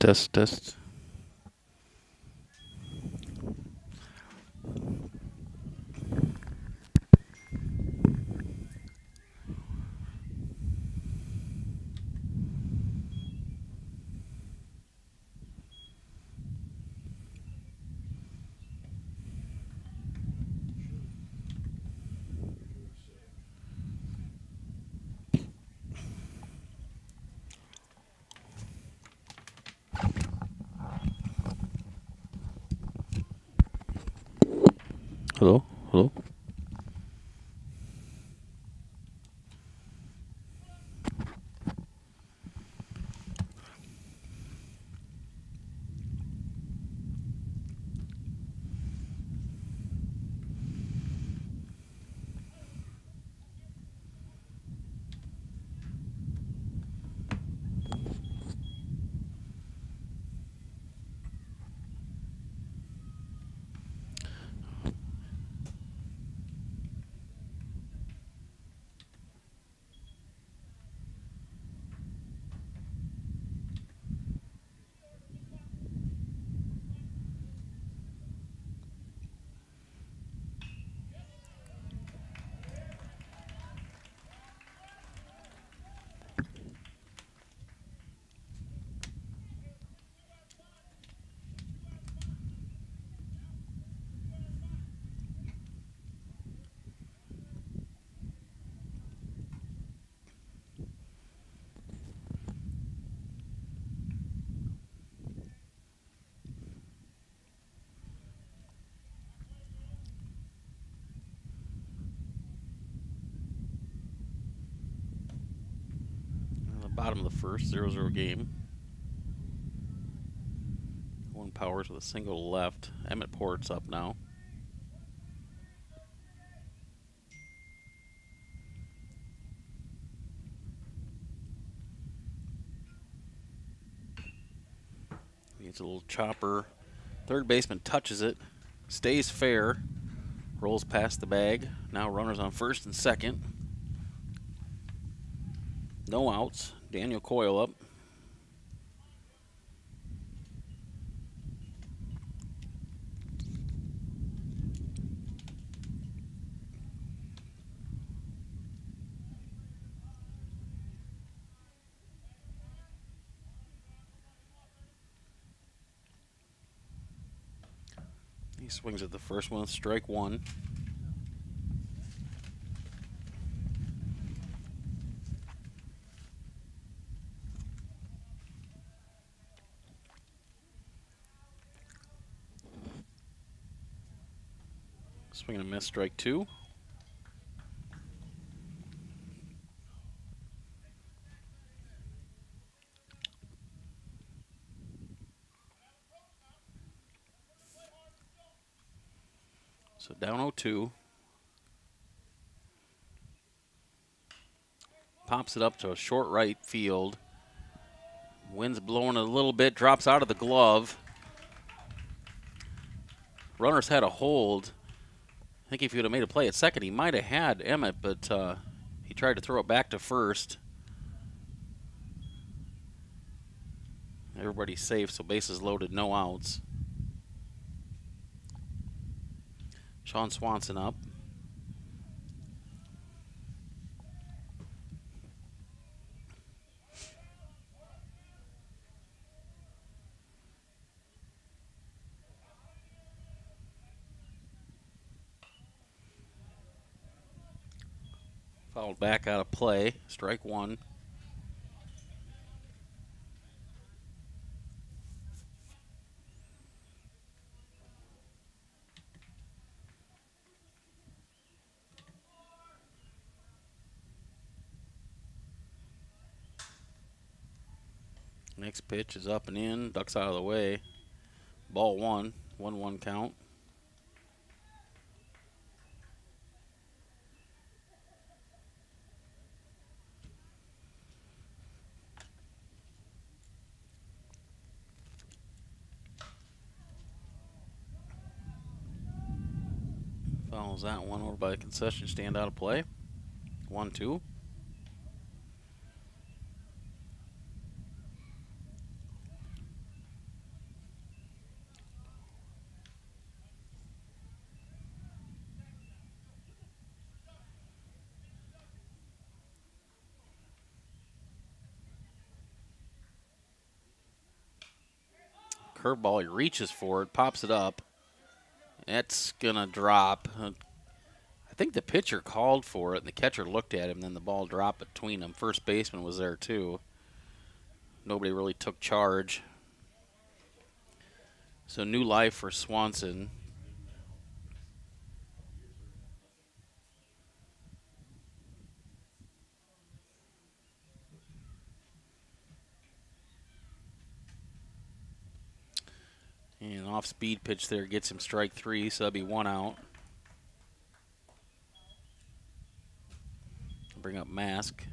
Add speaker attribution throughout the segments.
Speaker 1: Test, test. Hello? Hello? Bottom of the first, 0-0 game. One Powers with a single left. Emmett Port's up now. It's a little chopper. Third baseman touches it. Stays fair. Rolls past the bag. Now runners on first and second. No outs. Daniel Coyle up. He swings at the first one, strike one. Swing and a miss, strike two. So down 0-2. Pops it up to a short right field. Wind's blowing a little bit, drops out of the glove. Runners had a hold. I think if he would have made a play at second, he might have had Emmett, but he tried to throw it back to first. Everybody's safe, so bases loaded, no outs. Sean Swanson up. Fouled back out of play. Strike one. Next pitch is up and in. Ducks out of the way. Ball one. 1-1 count. Fouls that one over by the concession stand, out of play. 1-2. Curveball, he reaches for it, pops it up. It's going to drop. I think the pitcher called for it, and the catcher looked at him, then the ball dropped between them. First baseman was there, too. Nobody really took charge. So new life for Swanson. And an off-speed pitch there gets him strike 3, so that'll be 1 out. Bring up Mask.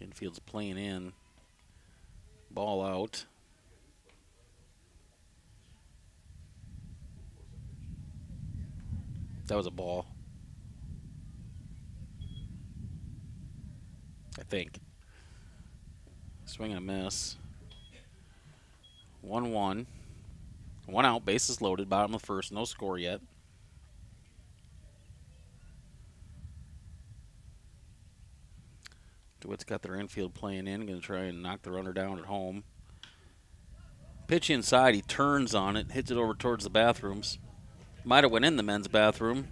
Speaker 1: Infield's playing in. Ball out. That was a ball. I think. Swing and a miss. 1-1. 1 out, bases loaded, bottom of the first, no score yet. DeWitt's got their infield playing in, going to try and knock the runner down at home. Pitch inside, he turns on it, hits it over towards the bathrooms. Might have went in the men's bathroom.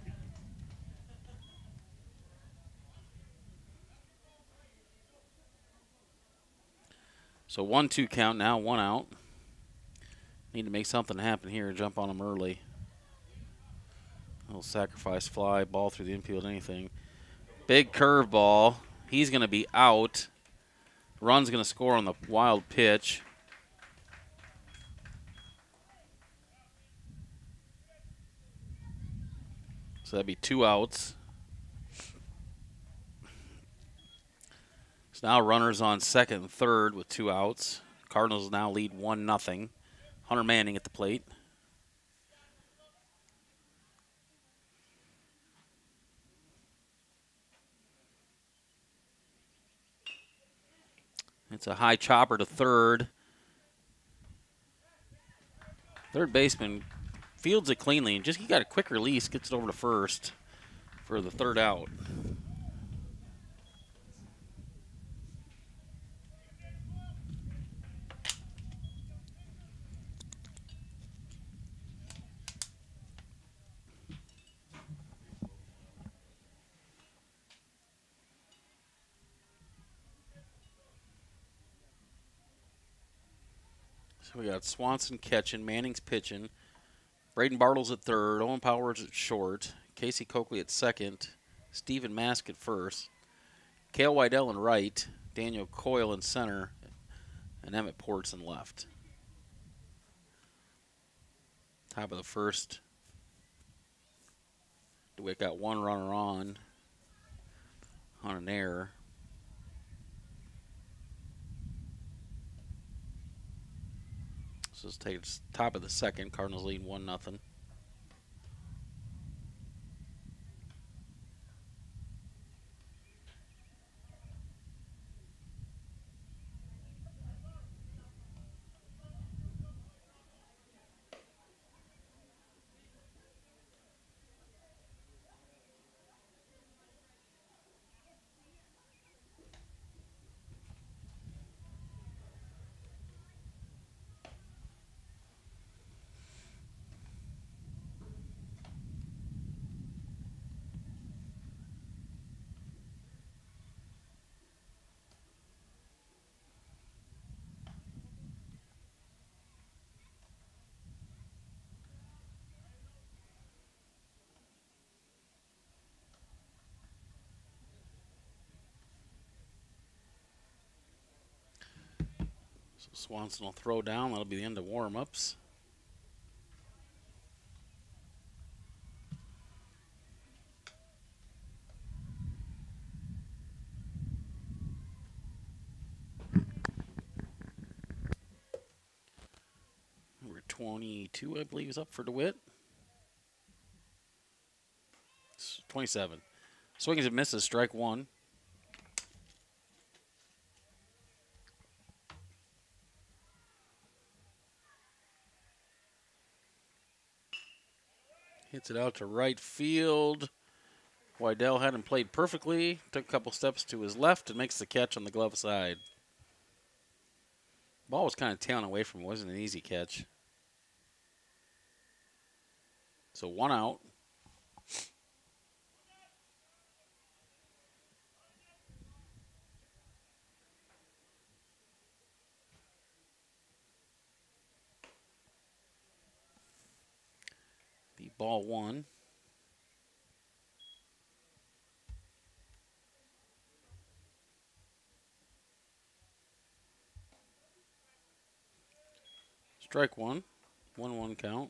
Speaker 1: So 1-2 count now, 1 out. Need to make something happen here, jump on him early. A little sacrifice fly, ball through the infield, anything. Big curveball. He's going to be out. Run's going to score on the wild pitch. So that'd be 2 outs. So now runners on second and third with 2 outs. Cardinals now lead 1-0. Hunter Manning at the plate. It's a high chopper to third. Third baseman fields it cleanly and just he got a quick release, gets it over to first for the 3rd out. So we got Swanson catching, Manning's pitching, Braden Bartles at third, Owen Powers at short, Casey Coakley at second, Stephen Mask at first, Cale Wydell in right, Daniel Coyle in center, and Emmett Ports in left. Top of the first. DeWitt got 1 runner on an error. So let's take top of the second. Cardinals lead 1-0. So Swanson will throw down. That'll be the end of warm-ups. Number 22, I believe, is up for DeWitt. It's 27. Swings and misses, strike 1. Hits it out to right field. Wydell had him played perfectly. Took a couple steps to his left and makes the catch on the glove side. Ball was kind of tailing away from him. It wasn't an easy catch. So 1 out. The ball 1. Strike 1. 1-1 count.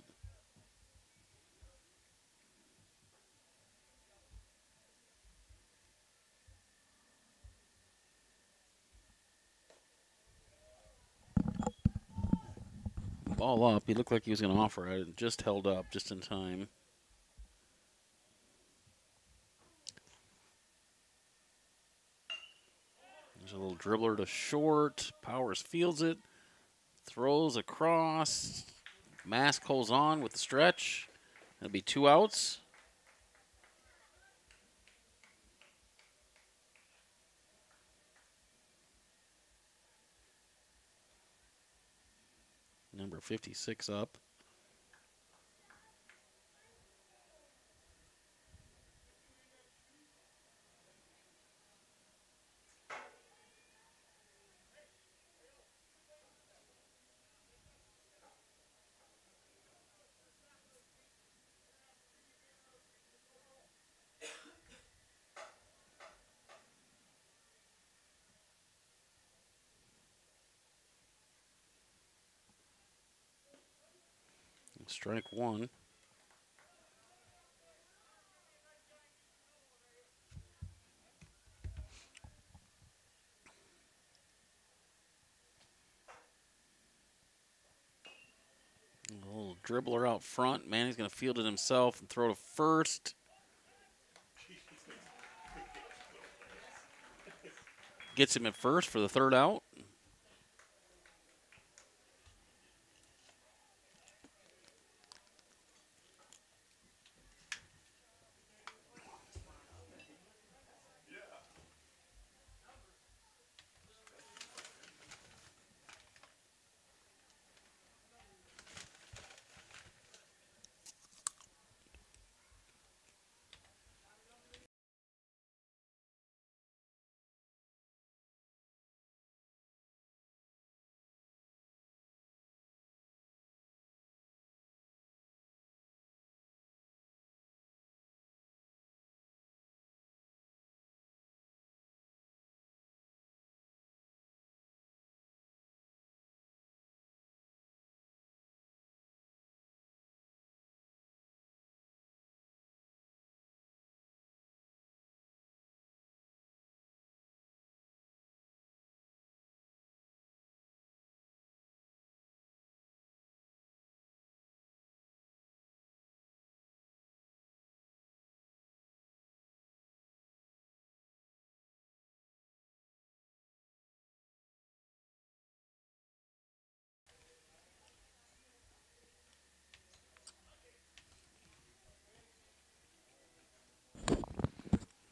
Speaker 1: Ball up. He looked like he was going to offer it. Just held up just in time. There's a little dribbler to short. Powers fields it. Throws across. Mask holds on with the stretch. That'll be 2 outs. Number 56 up. Strike 1. A little dribbler out front. Manny's going to field it himself and throw to first. Gets him at first for the 3rd out.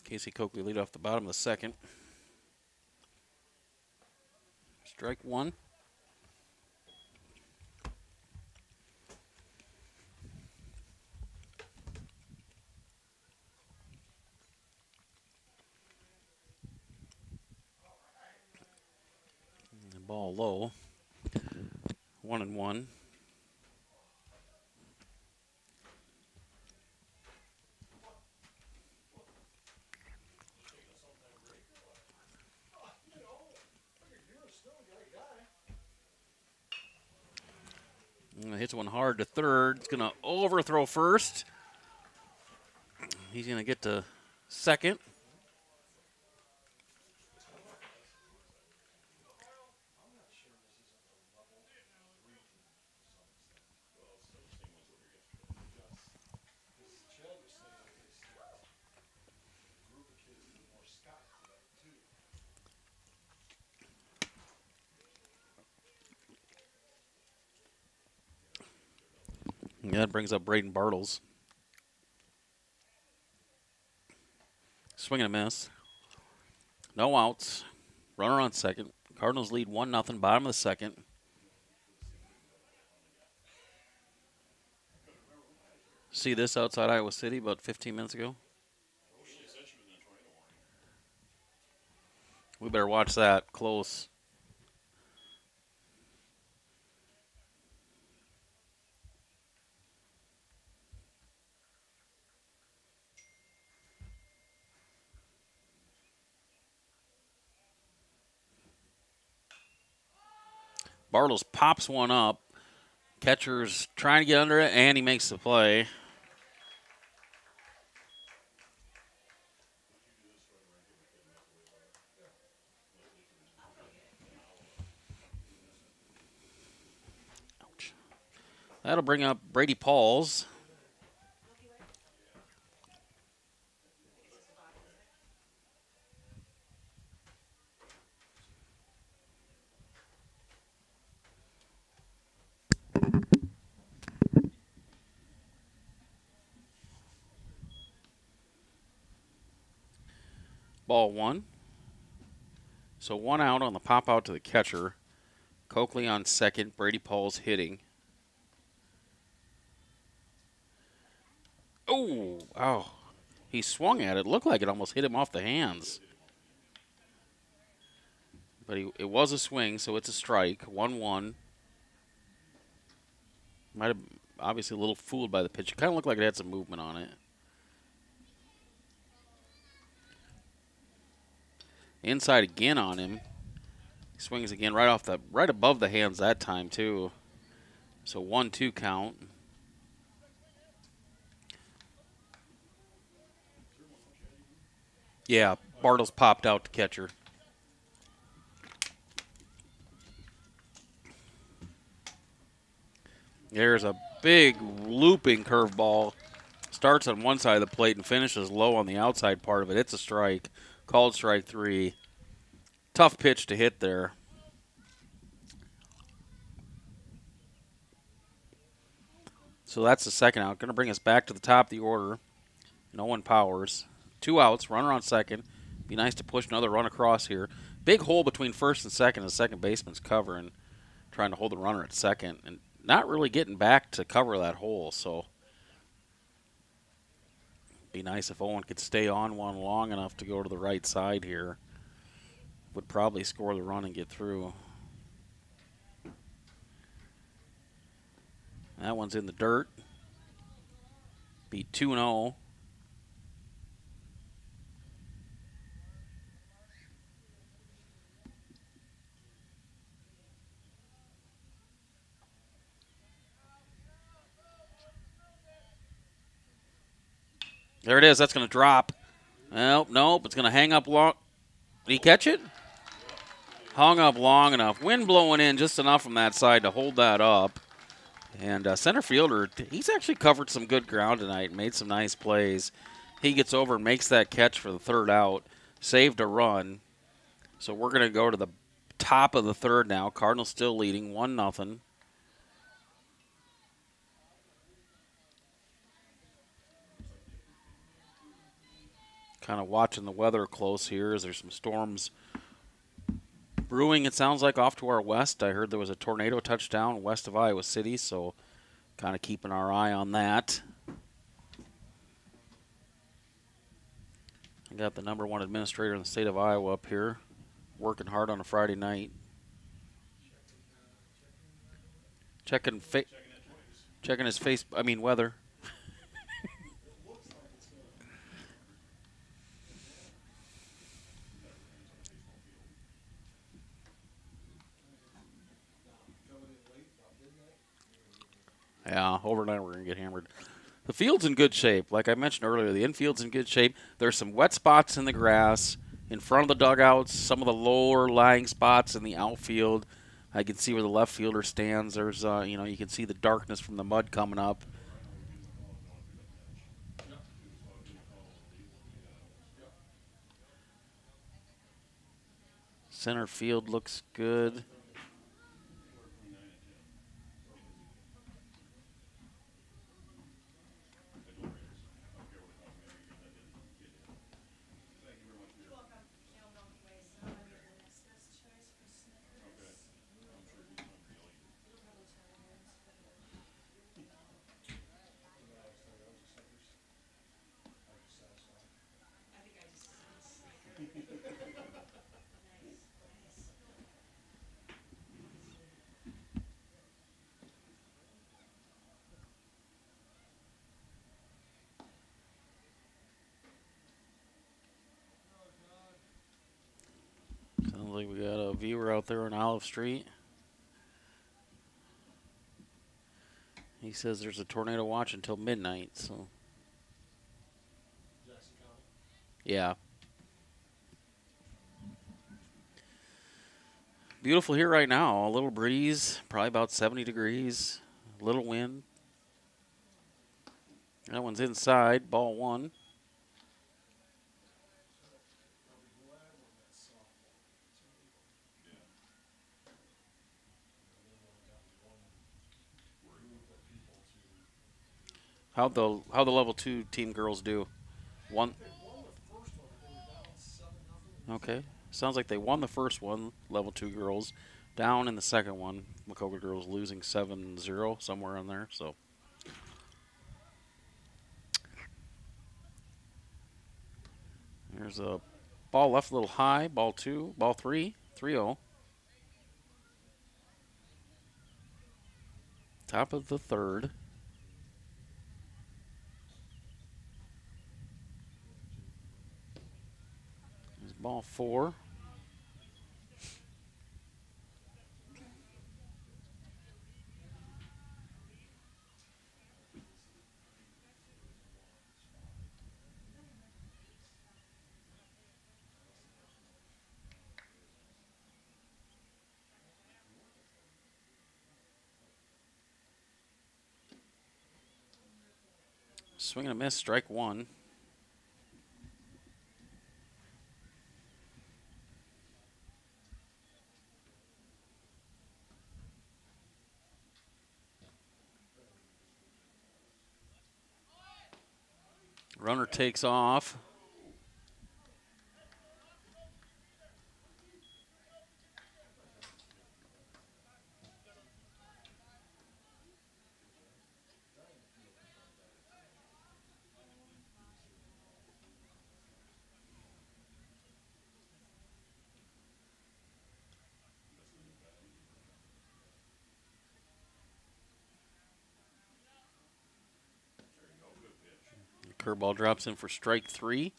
Speaker 1: Casey Coakley lead off the bottom of the 2nd. Strike 1. The ball low. 1-1. Hits one hard to third. It's going to overthrow first. He's going to get to second. Yeah, that brings up Braden Bartles. Swing and a miss. No outs. Runner on second. Cardinals lead 1-0, bottom of the second. See this outside Iowa City about 15 minutes ago? We better watch that close. Bartles pops one up. Catcher's trying to get under it, and he makes the play. Ouch. That'll bring up Brady Pauls. Ball one. So 1 out on the pop out to the catcher. Coakley on second. Brady Pauls hitting. Oh. He swung at it. Looked like it almost hit him off the hands. But it was a swing, so it's a strike. 1-1. Might have obviously a little fooled by the pitch. It kind of looked like it had some movement on it. Inside again on him. He swings again right above the hands that time too. So 1-2 count. Yeah, Bartles popped out to catcher. There's a big looping curveball. Starts on one side of the plate and finishes low on the outside part of it. It's a strike. Called strike 3. Tough pitch to hit there. So that's the second out. Going to bring us back to the top of the order. No one Powers. 2 outs. Runner on second. Be nice to push another run across here. Big hole between first and second. The second baseman's covering, trying to hold the runner at second, and not really getting back to cover that hole. So be nice if Owen could stay on one long enough to go to the right side here. Would probably score the run and get through. That one's in the dirt. Be 2-0. There it is. That's going to drop. Nope. It's going to hang up long. Did he catch it? Hung up long enough. Wind blowing in just enough from that side to hold that up. And center fielder, he's actually covered some good ground tonight and made some nice plays. He gets over and makes that catch for the third out. Saved a run. So we're going to go to the top of the third now. Cardinals still leading 1-0. Kind of watching the weather close here as there's some storms brewing, it sounds like, off to our west. I heard there was a tornado touchdown west of Iowa City, so kind of keeping our eye on that. I got the #1 administrator in the state of Iowa up here, working hard on a Friday night. Checking his weather. Yeah, overnight we're going to get hammered. The field's in good shape. Like I mentioned earlier, the infield's in good shape. There's some wet spots in the grass in front of the dugouts, some of the lower lying spots in the outfield. I can see where the left fielder stands. There's, you can see the darkness from the mud coming up. Center field looks good. viewer out there on Olive Street. He says there's a tornado watch until midnight, so. Yeah. Beautiful here right now. A little breeze, probably about 70 degrees. A little wind. That one's inside, ball one. How'd the level 2 team girls do? One. Okay. Sounds like they won the first one, level 2 girls. Down in the second one. Maquoketa girls losing 7-0, somewhere in there. So. There's a ball left a little high. Ball 2. Ball 3. 3-0. Top of the third. There's ball 4. Swing and a miss, strike 1. Runner takes off. Curveball drops in for strike 3.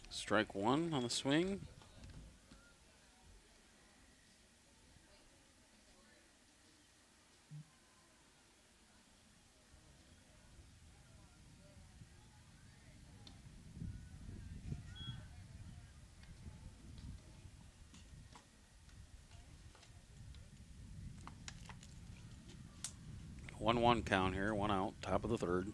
Speaker 1: Strike 1 on the swing. One count here, 1 out, top of the third.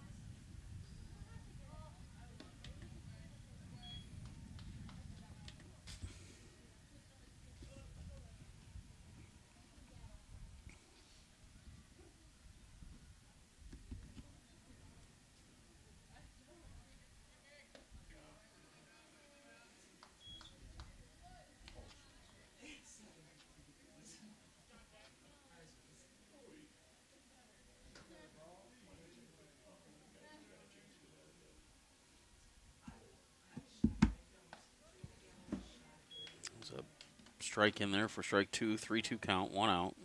Speaker 1: There's a strike in there for strike 2, 3-2 count, 1 out.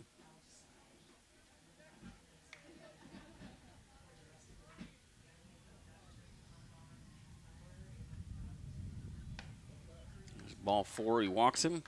Speaker 1: There's ball 4, he walks him.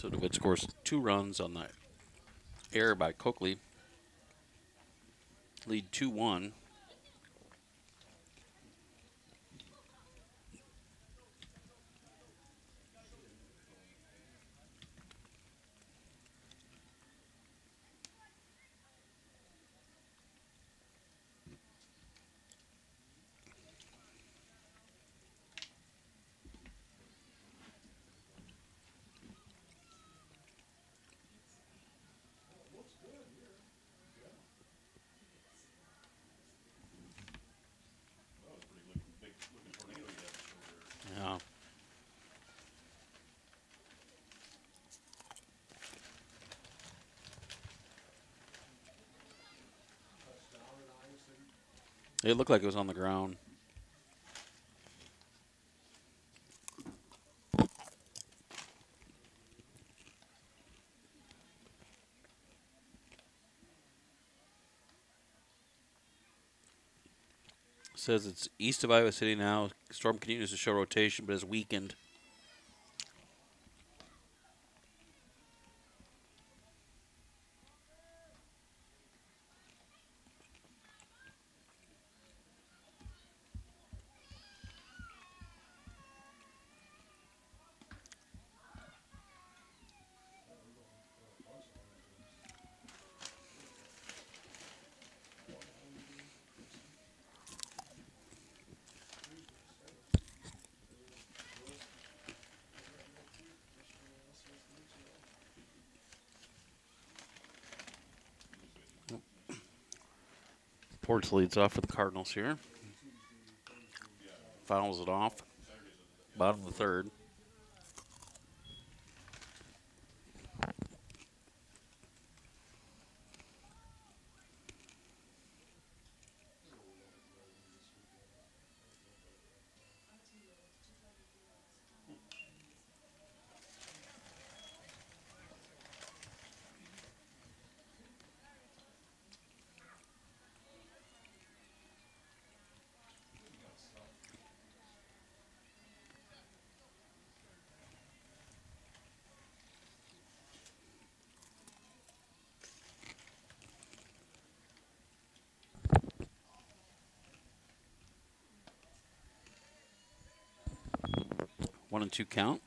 Speaker 1: So DeWitt scores 2 runs on the error by Coakley. Lead 2-1. Yeah. It looked like it was on the ground. Says it's east of Iowa City now. Storm continues to show rotation, but is weakened. Ports leads off for the Cardinals here. Fouls it off. Bottom of the third. One and two count.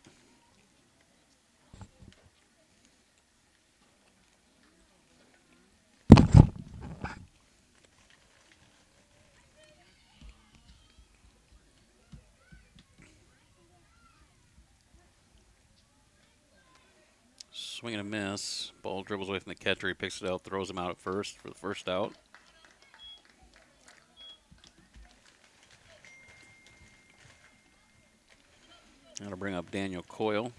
Speaker 1: Swing and a miss. Ball dribbles away from the catcher. He picks it out, throws him out at first for the first out. That'll bring up Daniel Coyle.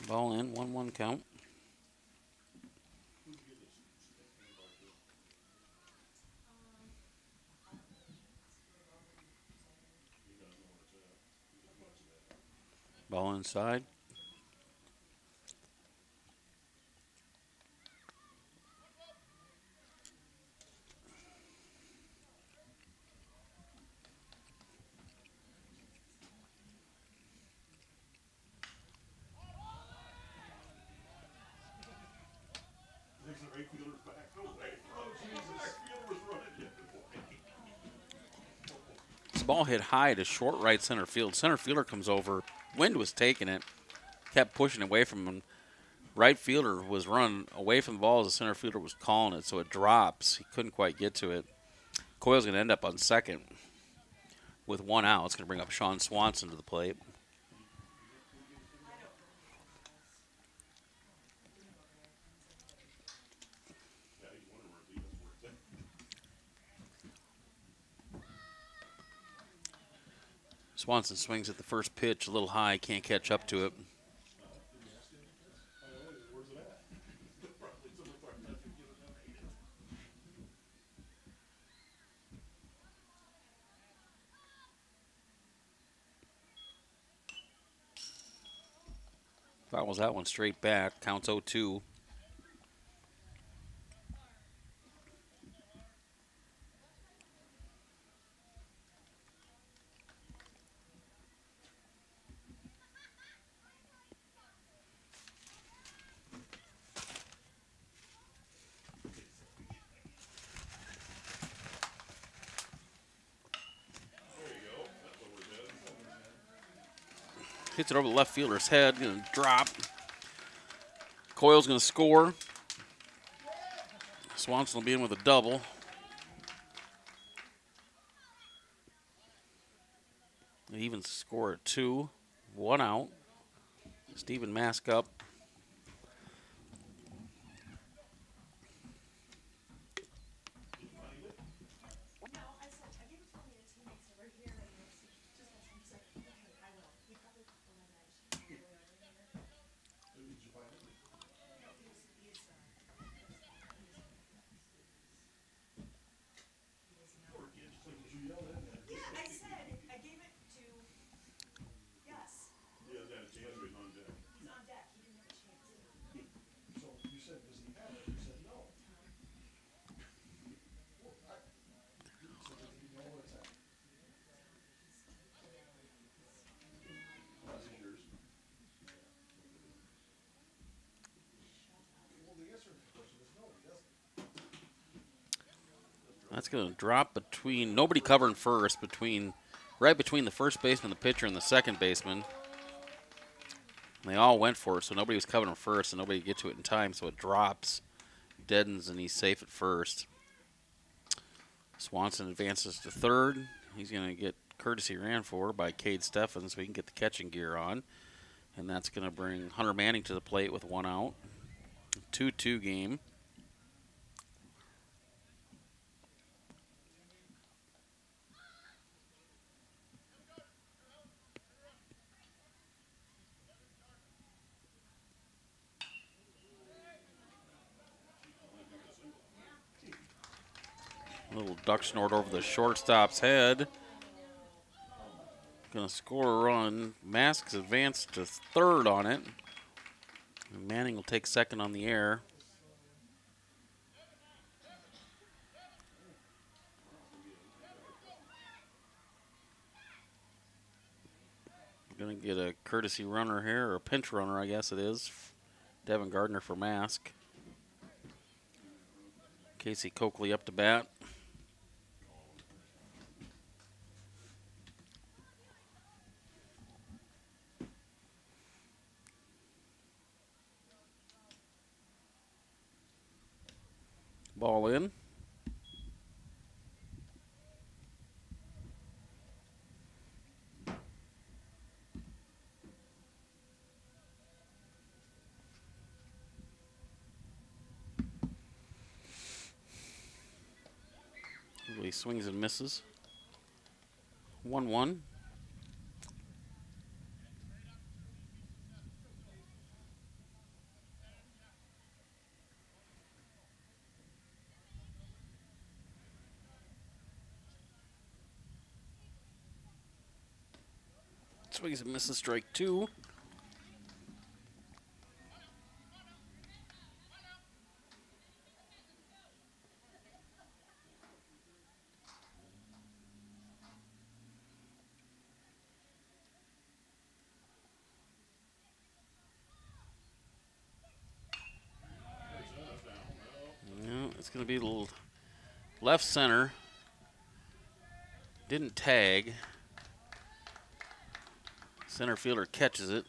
Speaker 1: Ball in, 1-1 count. Ball inside. This ball hit high to short right center field. Center fielder comes over. Wind was taking it. Kept pushing away from him. Right fielder was running away from the ball as the center fielder was calling it, so it drops. He couldn't quite get to it. Coyle's going to end up on second with 1 out. It's going to bring up Sean Swanson to the plate. Swanson swings at the first pitch a little high, can't catch up to it. Fouls that one straight back. Counts 0-2. Hits it over the left fielder's head. Going to drop. Coyle's going to score. Swanson will be in with a double. They even score at 2. 1 out. Steven Mask up. That's going to drop between, nobody covering first, right between the first baseman, the pitcher, and the second baseman. And they all went for it, so nobody was covering first, and nobody could get to it in time, so it drops, deadens, and he's safe at first. Swanson advances to third. He's going to get courtesy ran for by Cade Steffens, so he can get the catching gear on. And that's going to bring Hunter Manning to the plate with 1 out. 2-2 game. Little duck snort over the shortstop's head. Going to score a run. Mask's advanced to third on it. And Manning will take second on the air. Going to get a courtesy runner here, or a pinch runner, I guess it is. Devin Gardner for Mask. Casey Coakley up to bat. Ball in. He swings and misses. 1-1. Swings and misses, strike 2. It's going to be a little left center. Didn't tag. Center fielder catches it.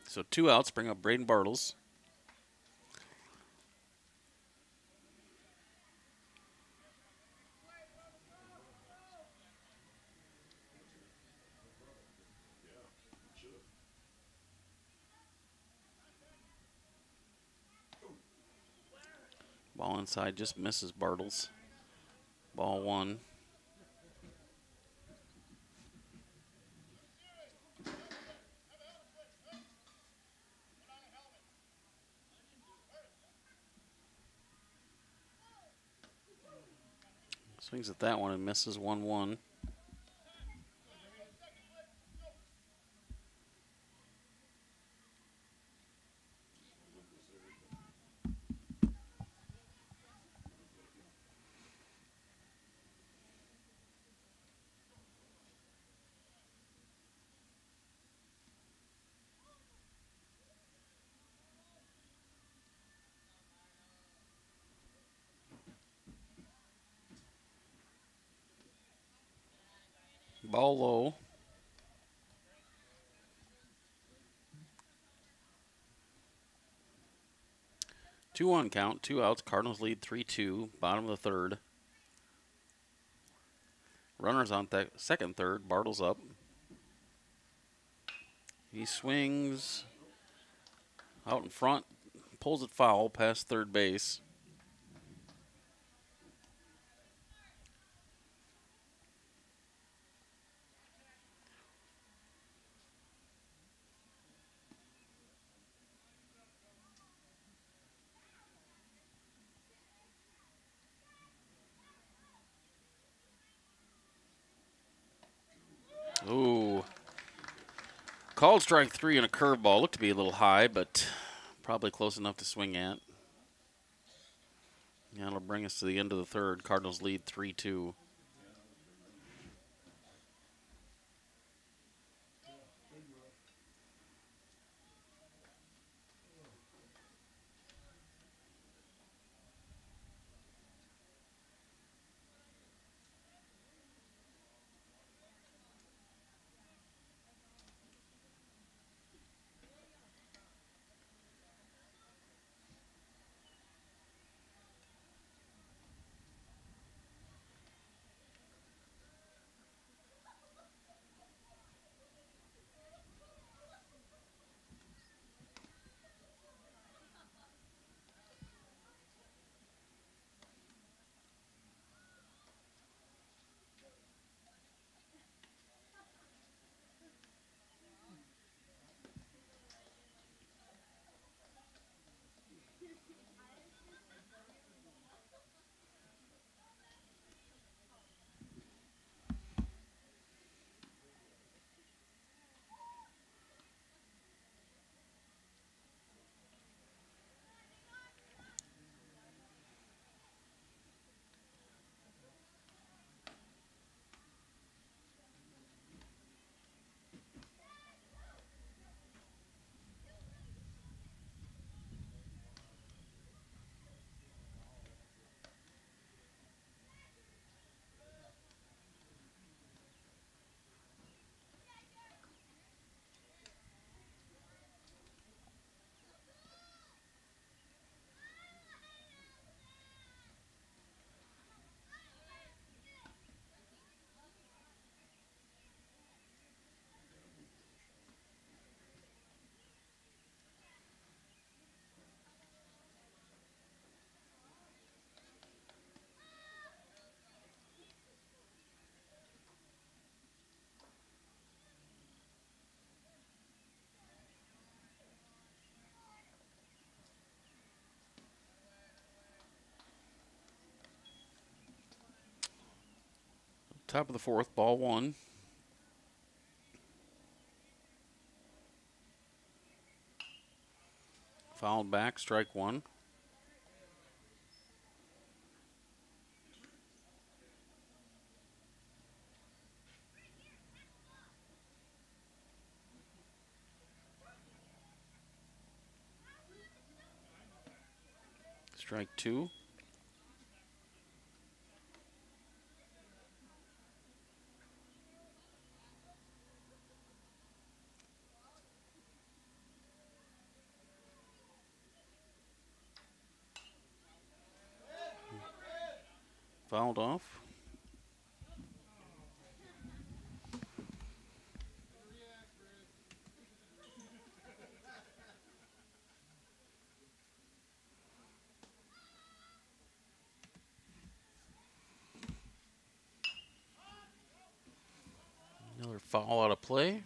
Speaker 1: So 2 outs, bring up Braden Bartles. Ball inside, just misses Bartles. Ball one. Swings at that one and misses 1-1. Ball low. 2-1 count, 2 outs. Cardinals lead 3-2. Bottom of the third. Runners on second, third. Bartle's up. He swings out in front, pulls it foul past third base. Ooh. Called strike 3 and a curveball. Looked to be a little high, but probably close enough to swing at. Yeah, that'll bring us to the end of the third. Cardinals lead 3-2. Top of the fourth, ball one. Fouled back, strike one. Strike two. Fouled off. Foul out of play.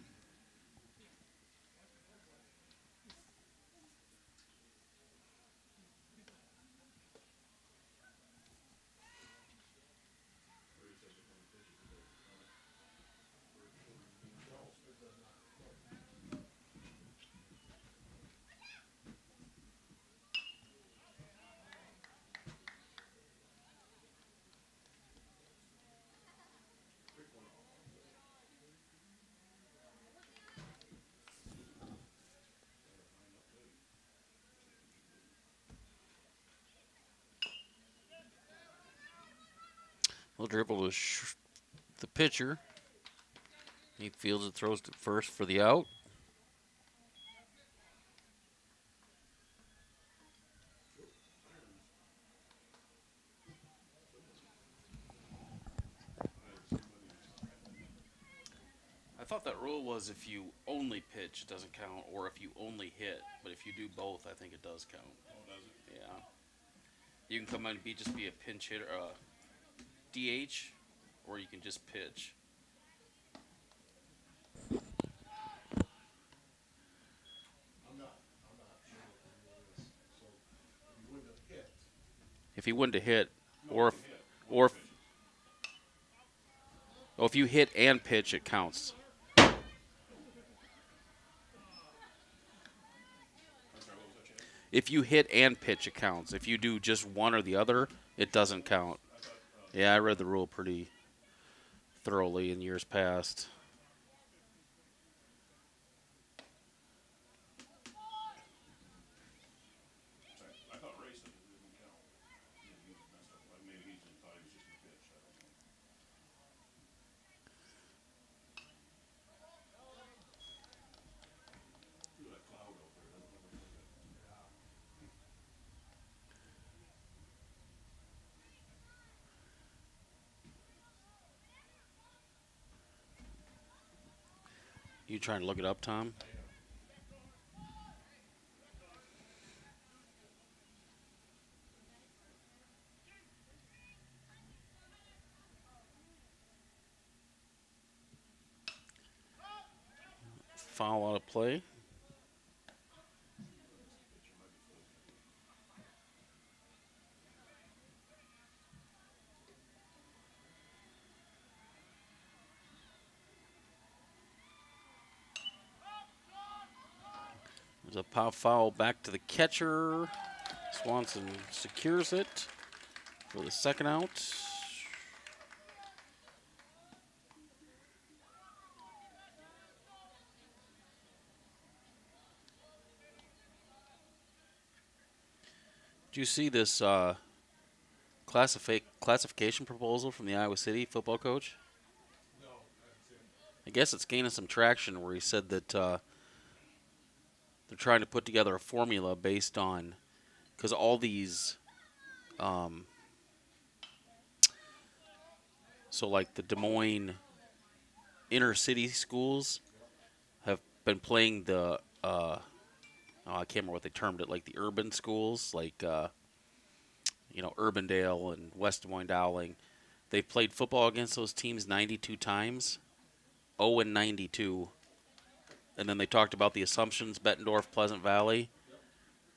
Speaker 1: He'll dribble to the pitcher. He fields it, throws to first for the out. I thought that rule was if you only pitch, it doesn't count, or if you only hit. But if you do both, I think it does count.
Speaker 2: Oh, does it?
Speaker 1: Yeah. You can come in and just be a pinch hitter, DH, or you can just pitch.
Speaker 2: I'm not sure what the rule is. So if you wouldn't have hit,
Speaker 1: If he wouldn't have hit,
Speaker 2: no,
Speaker 1: or
Speaker 2: if you hit, or
Speaker 1: if oh, if you hit and pitch, it counts.
Speaker 2: I'm sorry, what was that, Chad?
Speaker 1: If you hit and pitch, it counts. If you do just one or the other, it doesn't count.
Speaker 2: I thought,
Speaker 1: Yeah, I read the rule pretty thoroughly in years past.
Speaker 2: I thought Ray said it didn't count. He messed up. Like maybe he just thought he was just going to pitch. I don't know. Look at that cloud out there. Doesn't look like it. Yeah.
Speaker 1: You trying to look it up, Tom?
Speaker 2: I am.
Speaker 1: Foul out of play.
Speaker 2: Pitcher might be full.
Speaker 1: There's a pop foul back to the catcher. Swanson secures it for the second out. Did you see this classification proposal from the Iowa City football coach?
Speaker 2: No, I haven't seen it.
Speaker 1: I guess it's gaining some traction where he said that they're trying to put together a formula based on, because all these, so like the Des Moines inner city schools have been playing the, I can't remember what they termed it, like the urban schools, like, Urbandale and West Des Moines Dowling. They've played football against those teams 92 times, 0-92. And then they talked about the assumptions, Bettendorf, Pleasant Valley.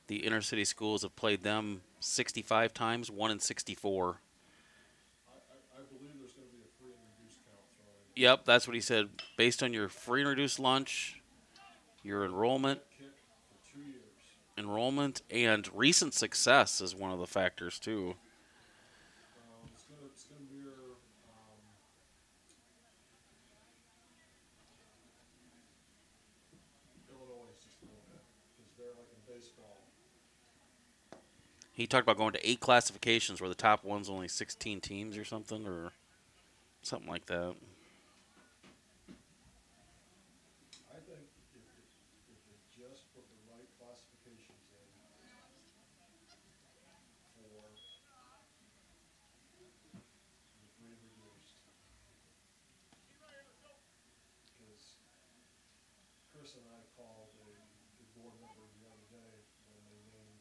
Speaker 1: The inner city schools have played them 65 times, 1-64.
Speaker 2: I believe there's going to be a free and reduced count thrown in.
Speaker 1: Yep, that's what he said. Based on your free and reduced lunch, your enrollment,
Speaker 2: Kick for 2 years.
Speaker 1: and recent success is one of the factors too.
Speaker 2: It's going to mirror Illinois is just a little bit because they're like in baseball.
Speaker 1: He talked about going to 8 classifications where the top one's only 16 teams or something like that.
Speaker 2: I think if they just put the right classifications in for the free and reduced, because Chris and I called a board member the other day when they named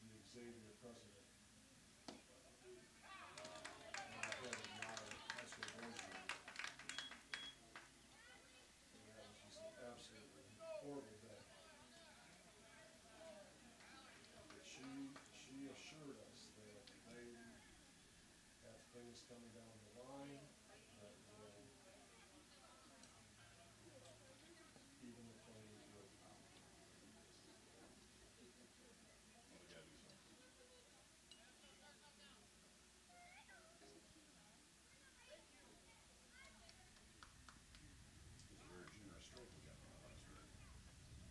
Speaker 2: the Xavier president. And I told him why high school boys league. plays coming down the line that will even the playing field out.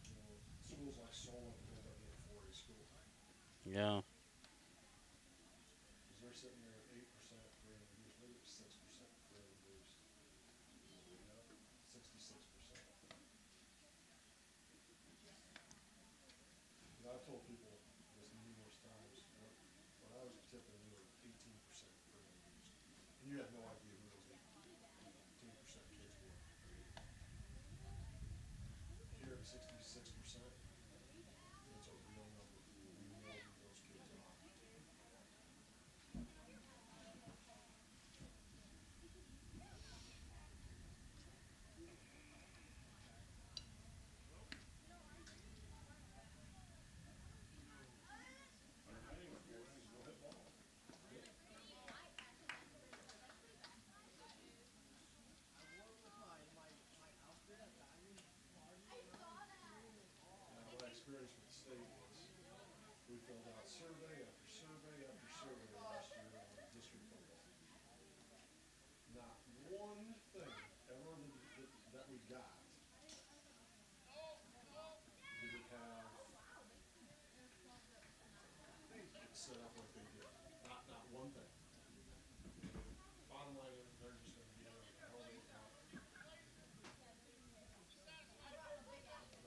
Speaker 2: You know, schools like Solon end up being 4A school
Speaker 1: Yeah.
Speaker 2: because they're sitting there at 8% free and reduced. We're at 6% free and reduced. 66%. You know, I've told people this numerous times. When I was tipping, we were 18% free and reduced, and you had no idea who those 18% kids were. Here at 66%, it's a real number. We know who those kids are. Now, what I experienced with the state was we filled out survey after survey after survey last year on district football. Not one thing ever that we got did it have it set up like they did. Not one thing. Bottom line is they're just going to get whatever the hell they want.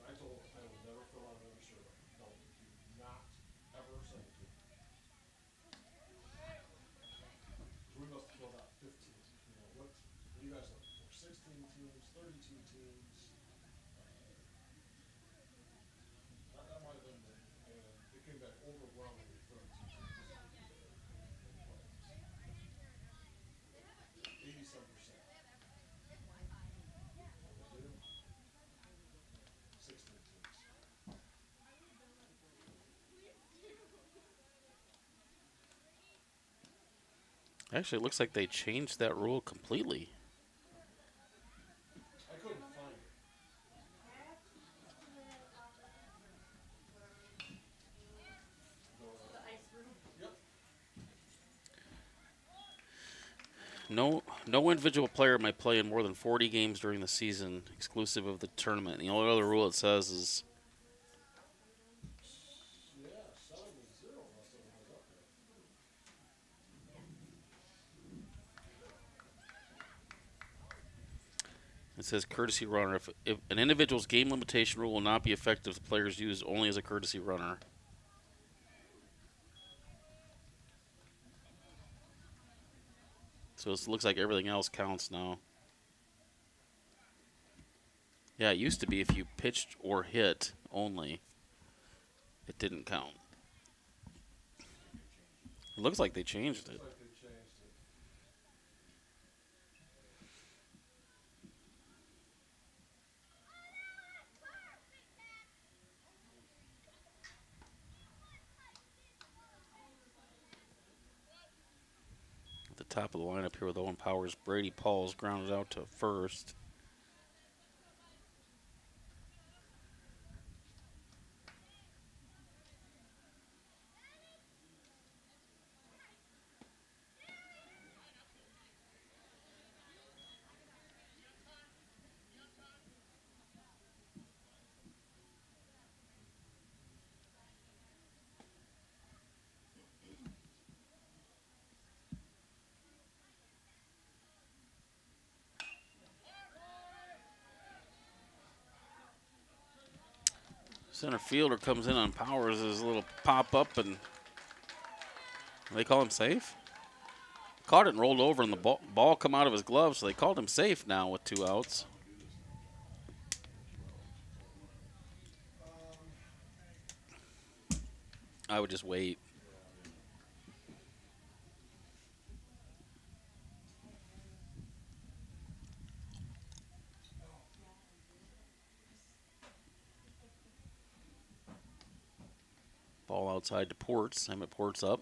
Speaker 2: I told them I will never fill out another survey. No, do not ever send it to me. Because we must have filled out 15. You know, what are you guys looking for? 16 teams, 32 teams. That might have been the, and it came back overwhelmingly 32 teams. 87%. What they do? 16 teams.
Speaker 1: Actually, it looks like they changed that rule completely.
Speaker 2: I couldn't find it. Yep.
Speaker 1: No individual player may play in more than 40 games during the season, exclusive of the tournament. The only other rule it says is
Speaker 2: Yeah, 7-0 must have was up there.
Speaker 1: it says courtesy runner. If an individual's game limitation rule will not be effective if the player is used only as a courtesy runner. So it looks like everything else counts now. Yeah, it used to be if you pitched or hit only, it didn't count. It looks like they changed it.
Speaker 2: Looks like they changed it.
Speaker 1: At the top of the lineup here with Owen Powers, Brady Pauls grounded out to first. Center fielder comes in on Powers, his little pop up, and they call him safe. Caught it and rolled over, and the ball come out of his glove, so they called him safe now with 2 outs. I would just wait. Ball outside to Ports. Emmett Ports up.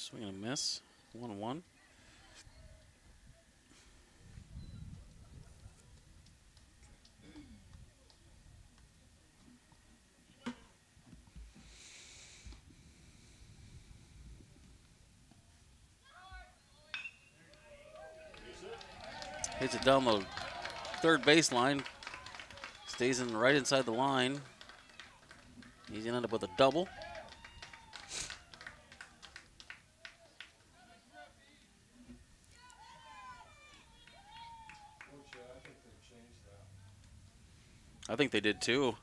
Speaker 1: Swing and a miss. 1-1. Hits it down the third baseline. Stays in right inside the line. He's going to end up with a double.
Speaker 2: Coach, I think they've changed that.
Speaker 1: I think they did too.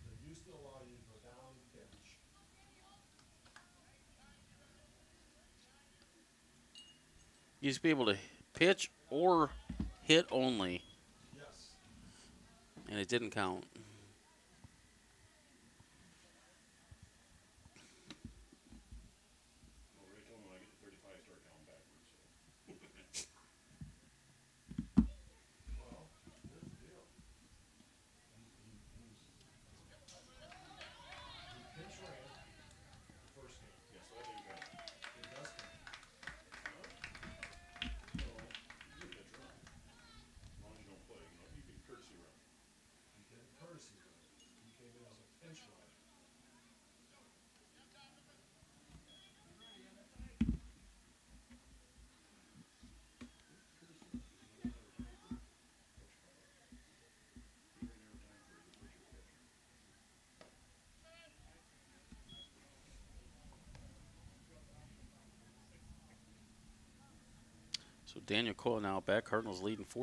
Speaker 2: They used to allow you to go down and pitch.
Speaker 1: You used to be able to pitch or hit only,
Speaker 2: Yes.
Speaker 1: and it didn't count.
Speaker 3: Well, Rachel, when I get to 35, I start counting backwards. So.
Speaker 2: Well, here's the deal. He pinch ran the first game.
Speaker 3: Yeah, so that didn't count.
Speaker 2: It does count.
Speaker 3: No, you can pitch run. As long as you don't play. You know, you can courtesy run.
Speaker 2: He didn't courtesy run. He came in as a pinch runner.
Speaker 3: He ran every time for either pitcher or catcher.
Speaker 1: So Daniel Cole now back. Cardinals leading 4-2.
Speaker 2: I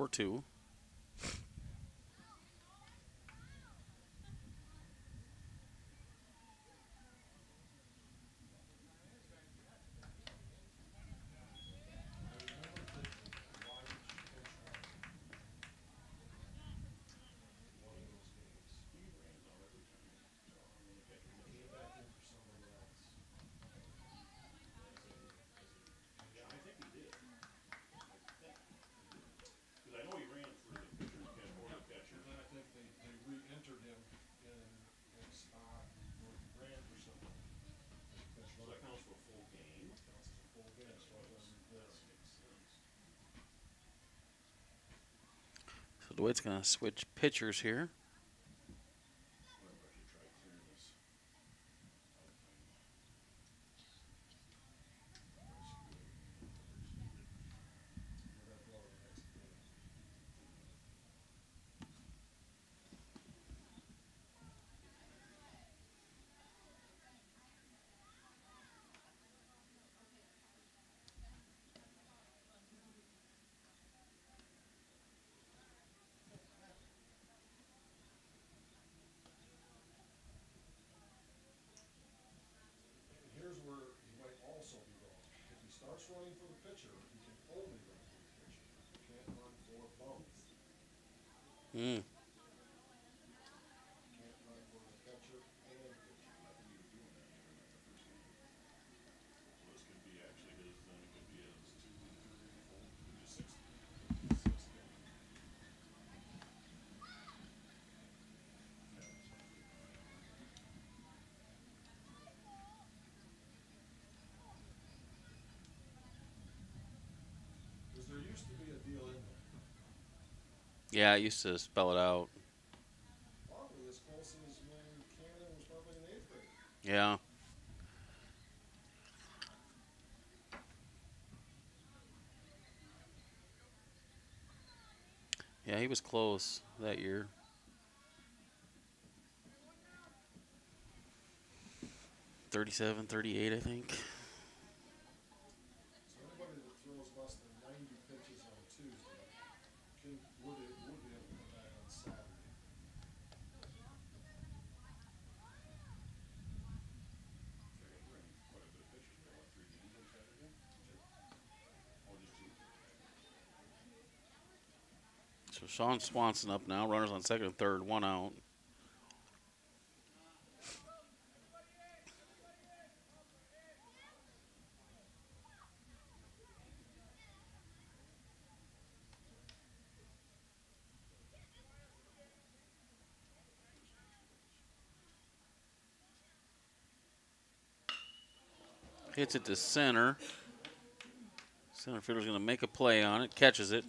Speaker 2: remember thinking, why did you pinch run one of those games?
Speaker 3: He ran out every time. So I'm going to catch him.
Speaker 2: Came back in for somebody else.
Speaker 3: Yeah, I think he did. Because I know he ran for the pitcher or the catcher.
Speaker 2: And then I think they re-entered him in a spot where he ran for somebody.
Speaker 3: So that counts for a full game.
Speaker 2: Counts as a full game, so it doesn't
Speaker 3: That
Speaker 2: miss.
Speaker 3: makes sense.
Speaker 1: So DeWitt's going to switch pitchers here.
Speaker 3: I wonder if I should try clearing this out thing.
Speaker 2: We're gonna go to the next game. And here's where he might also be wrong. If he starts running for the pitcher, he can only run for the pitcher. He can't run for both.
Speaker 1: Mm.
Speaker 2: Can't run for the catcher and pitcher.
Speaker 3: I think he was doing that the other night, the first game. So this could be actually his, then it could be his 2, 3, 4, could be 6th. 6th game. Yeah, that's not good.
Speaker 2: Because there used to be a deal in there.
Speaker 1: Yeah, I used to spell it out.
Speaker 2: Probably as close as when Cannon was probably in 8th grade.
Speaker 1: Yeah. Yeah, he was close that year. 37, 38, I think.
Speaker 2: So anybody that throws less than 90 pitches on Tuesday would be able to come back on Saturday.
Speaker 3: I got ran quite a bit of pitches. We got, what, 3 games on Saturday? Oh, just 2.
Speaker 1: So Sean Swanson up now. Runners on second and third. 1 out. Hits it to center. Center fielder's going to make a play on it. Catches it.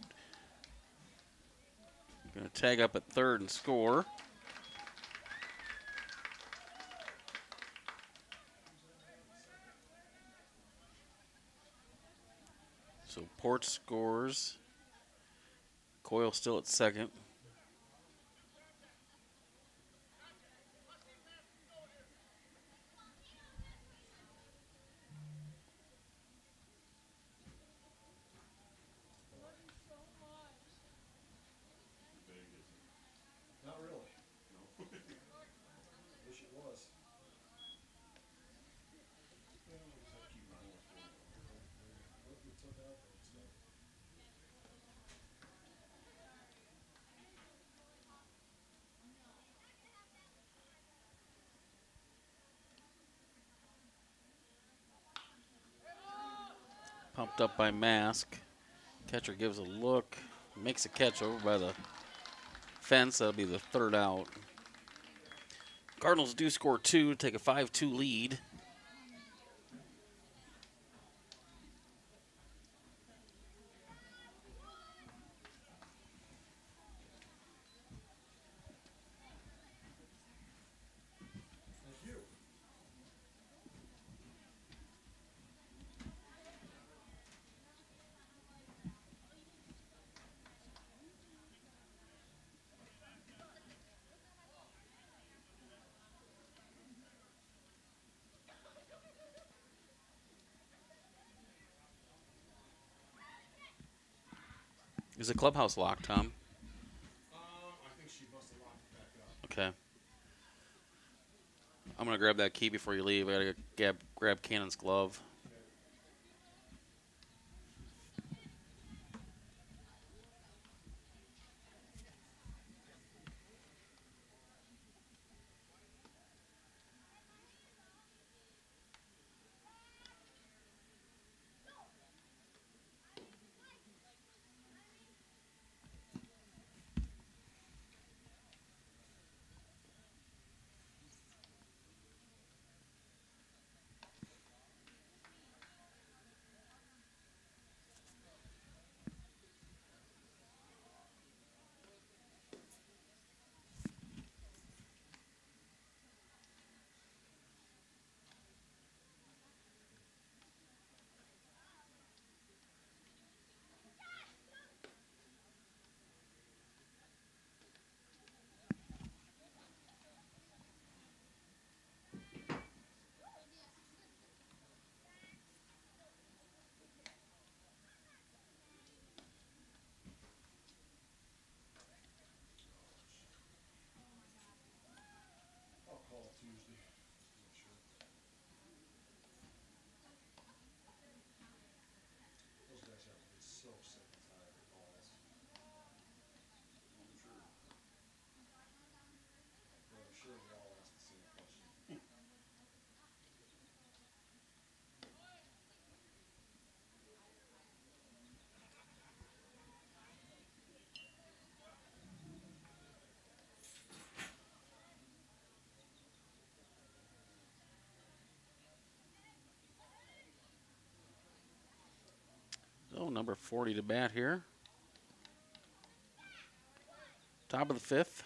Speaker 1: Going to tag up at third and score. So Port scores. Coyle still at second.
Speaker 3: Vegas.
Speaker 2: Not really.
Speaker 3: No.
Speaker 2: Wish it was.
Speaker 3: Well, I just have to keep my horse going.
Speaker 2: What we took out there today.
Speaker 1: Pumped up by Mask. Catcher gives a look. Makes a catch over by the fence. That'll be the third out. Cardinals do score 2, take a 5-2 lead.
Speaker 2: Thank you.
Speaker 1: Is the clubhouse locked, Tom?
Speaker 2: I think she must have locked it back up.
Speaker 1: Okay. I'm going to grab that key before you leave. I got to grab Cannon's glove.
Speaker 2: I'll call Tuesday. Not sure. Those guys have to be so sick and tired of balls.
Speaker 3: I'm sure.
Speaker 2: But I'm sure we all ask the same question.
Speaker 1: So number 40 to bat here. Top of the fifth.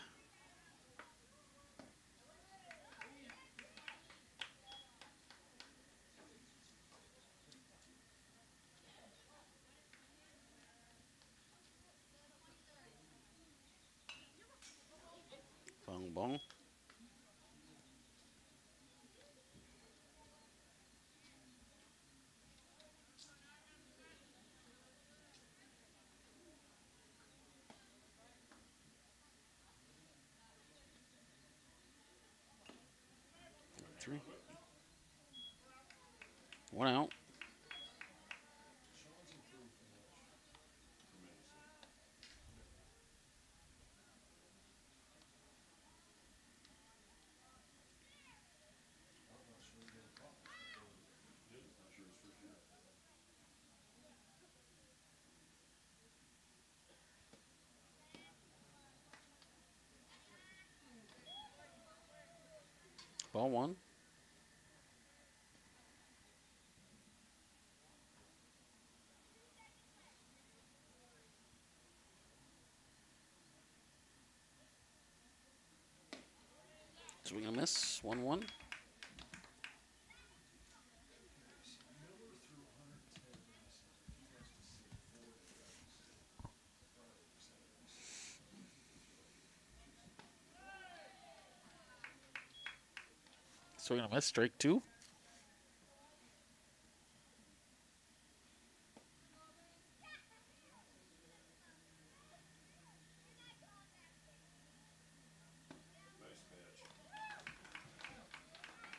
Speaker 1: Bong bong. Three. One out.
Speaker 2: Sean's improved from much.
Speaker 3: Tremendously.
Speaker 2: I'm not sure he did call.
Speaker 3: He did. Not sure his first year.
Speaker 1: Ball one. Swing and a miss. 1-1.
Speaker 2: Miller threw 110 last night. He has to sit 4 innings.
Speaker 1: Swing and a miss. Strike 2.
Speaker 3: Nice pitch.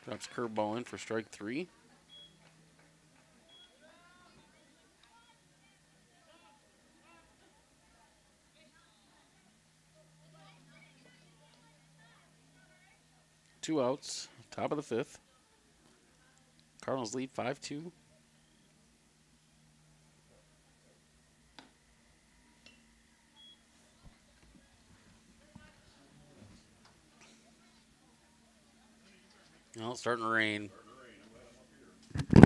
Speaker 1: Drops curveball in for strike 3. Two outs. Top of the 5th. Cardinals lead 5-2. Well, it's starting to rain.
Speaker 3: Starting to rain. I'm glad I'm up here. Little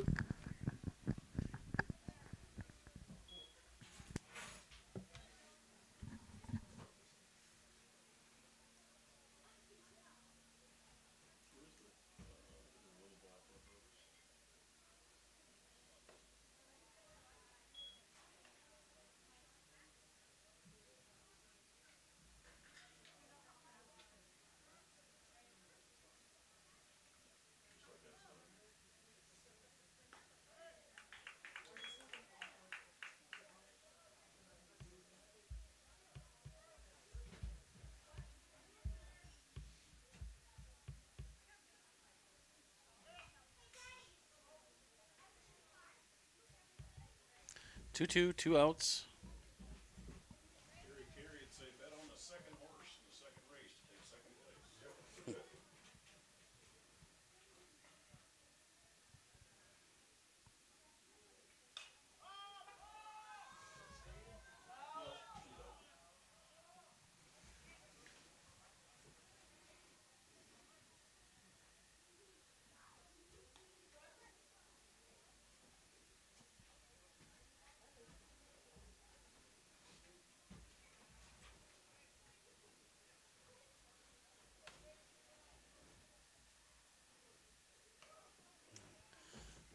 Speaker 3: black pepper.
Speaker 1: 2-2, 2 outs.
Speaker 3: Carrie would say, bet on the second horse in the second race to take second place.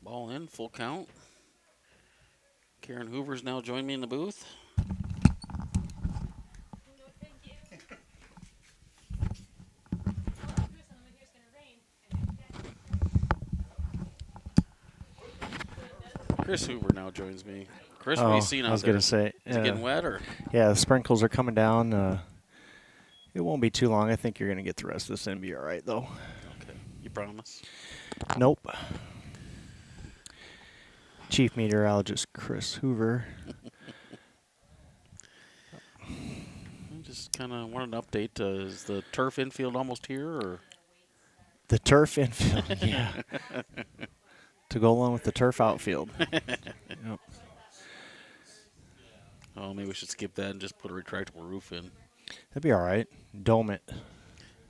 Speaker 1: Ball in, full count. Karen Hoover's now joined me in the booth. Chris Hoover now joins me. Chris, what are you seeing out there?
Speaker 4: I was going to say.
Speaker 1: Is it getting wet or?
Speaker 4: Yeah, the sprinkles are coming down. It won't be too long. I think you're going to get the rest of this and be all right, though.
Speaker 1: Okay. You promise?
Speaker 4: Nope. Chief Meteorologist Chris Hoover.
Speaker 1: I just kind of wanted an update. Is the turf infield almost here, or?
Speaker 4: The turf infield, yeah. To go along with the turf outfield. Yep.
Speaker 1: Oh, maybe we should skip that and just put a retractable roof in.
Speaker 4: That'd be all right. Dome it.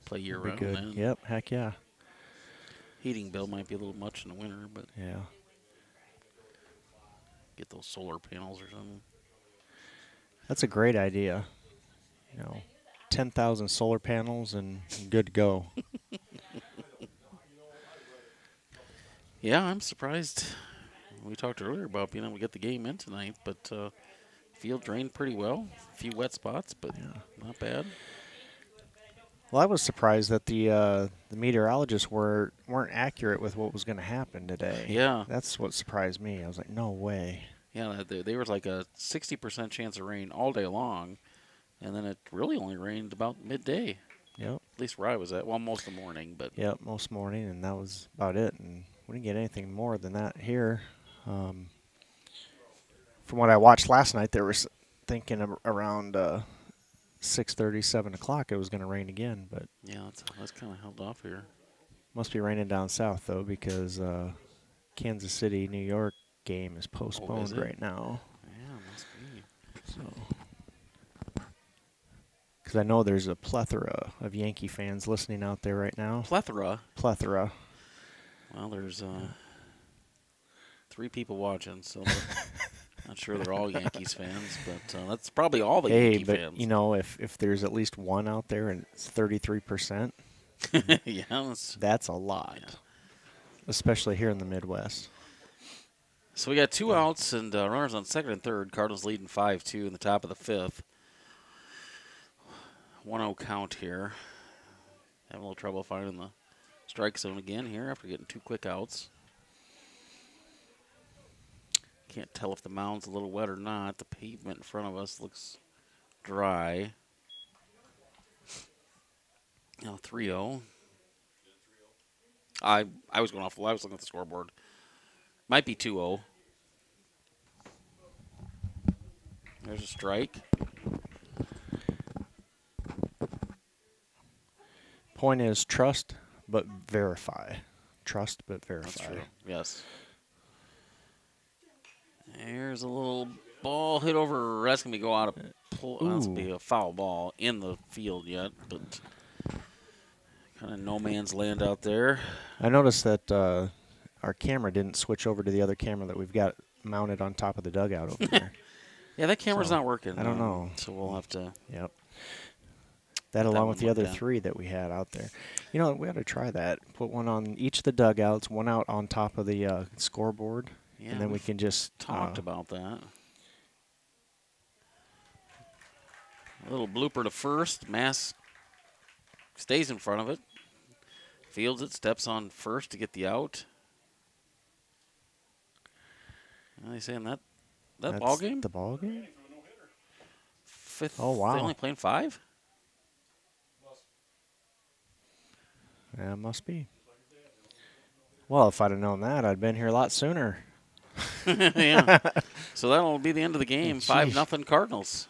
Speaker 1: Play year
Speaker 4: Be
Speaker 1: round.
Speaker 4: good.
Speaker 1: Then.
Speaker 4: Yep, heck yeah.
Speaker 1: Heating bill might be a little much in the winter, but
Speaker 4: Yeah.
Speaker 1: get those solar panels or something.
Speaker 4: That's a great idea. 10,000 solar panels and good to go.
Speaker 1: Yeah, I'm surprised. We talked earlier about being able to get the game in tonight, but field drained pretty well. A few wet spots, but not bad.
Speaker 4: Well, I was surprised that the meteorologists weren't accurate with what was going to happen today.
Speaker 1: Yeah.
Speaker 4: That's what surprised me. I was like, no way.
Speaker 1: Yeah, there was like a 60% chance of rain all day long, and then it really only rained about midday.
Speaker 4: Yep.
Speaker 1: At least where I was at. Well, most of the morning, but
Speaker 4: Yep, most morning, and that was about it. And we didn't get anything more than that here. From what I watched last night, there was thinking around 6:30, 7 o'clock it was going to rain again, but
Speaker 1: yeah, that's kind of held off here.
Speaker 4: must be raining down south though, because Kansas City, New York game is postponed
Speaker 1: it?
Speaker 4: right now.
Speaker 1: Yeah, must be.
Speaker 4: So, because I know there's a plethora of Yankee fans listening out there right now.
Speaker 1: Plethora.
Speaker 4: Well,
Speaker 1: there's 3 people watching, so not sure they're all Yankees fans, but that's probably all the Yankee
Speaker 4: but
Speaker 1: fans.
Speaker 4: if there's at least one out there and it's 33%,
Speaker 1: Yeah,
Speaker 4: That's a lot, especially here in the Midwest.
Speaker 1: so we got 2 outs and runners on second and third. Cardinals leading 5-2 in the top of the fifth. 1-0 count here. Having a little trouble finding the strike zone again here after getting 2 quick outs. Can't tell if the mound's a little wet or not. The pavement in front of us looks dry. Now 3-0. I was going off. I was looking at the scoreboard. Might be 2-0. There's a strike.
Speaker 4: Point is trust but verify. Trust but verify.
Speaker 1: That's true. Yes. There's a little ball hit over. That's going to go out of play. That's going to be a foul ball in the field yet, but kind of no man's land out there.
Speaker 4: I noticed that our camera didn't switch over to the other camera that we've got mounted on top of the dugout over there.
Speaker 1: Yeah, that camera's
Speaker 4: So,
Speaker 1: not working.
Speaker 4: I don't know.
Speaker 1: So we'll have to.
Speaker 4: Yep. That
Speaker 1: That
Speaker 4: along with
Speaker 1: one
Speaker 4: the other
Speaker 1: went down.
Speaker 4: 3 that we had out there. You know, we ought to try that. Put one on each of the dugouts, one out on top of the scoreboard,
Speaker 1: Yeah,
Speaker 4: and then we
Speaker 1: we've
Speaker 4: can just
Speaker 1: talked about that. A little blooper to first. Mass stays in front of it. Fields it, steps on first to get the out. Are they saying that
Speaker 4: that's
Speaker 1: ball game?
Speaker 4: The ball game?
Speaker 1: Fifth.
Speaker 4: Oh, wow.
Speaker 1: They only playing 5?
Speaker 4: Yeah, must be. Well, if I'd have known that, I'd been here a lot sooner.
Speaker 1: Yeah. So that'll be the end of the game.
Speaker 4: Jeez.
Speaker 1: 5-0 Cardinals.